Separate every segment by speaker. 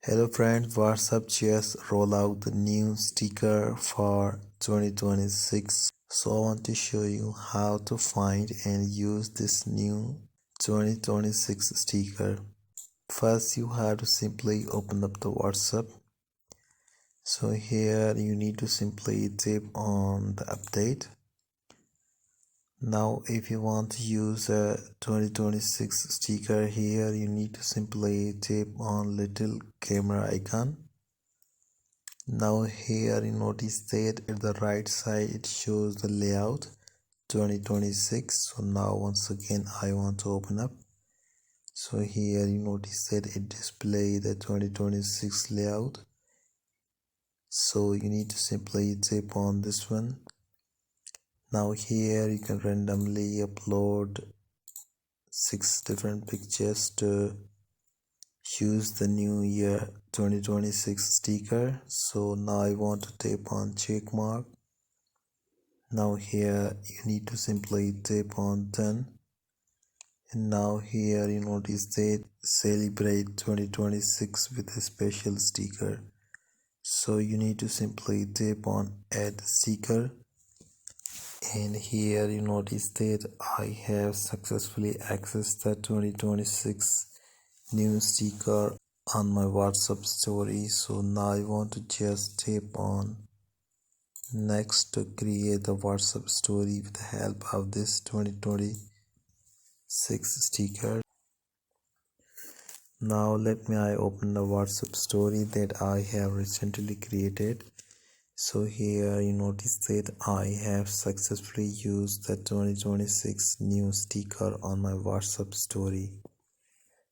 Speaker 1: Hello friends, WhatsApp just roll out the new sticker for 2026. So I want to show you how to find and use this new 2026 sticker. First you have to simply open up the WhatsApp. So here you need to simply tap on the update. Now if you want to use a 2026 sticker, here you need to simply tap on little camera icon. Now here you notice that at the right side it shows the layout 2026. So now once again I want to open up. So here you notice that it displays the 2026 layout. So you need to simply tap on this one. Now here you can randomly upload 6 different pictures to use the new year 2026 sticker. So now I want to tap on check mark. Now here you need to simply tap on done, and now here you notice that celebrate 2026 with a special sticker. So you need to simply tap on add sticker, and here you notice that I have successfully accessed the 2026 new sticker on my WhatsApp story. So now I want to just tap on next to create the WhatsApp story with the help of this 2026 sticker. Now let me open the WhatsApp story that I have recently created. So here you notice that I have successfully used the 2026 new sticker on my WhatsApp story.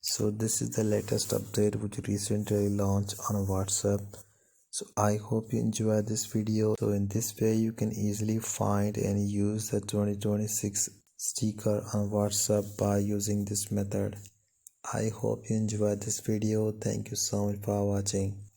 Speaker 1: So this is the latest update which recently launched on WhatsApp. So I hope you enjoyed this video. So in this way you can easily find and use the 2026 sticker on WhatsApp by using this method. I hope you enjoyed this video. Thank you so much for watching.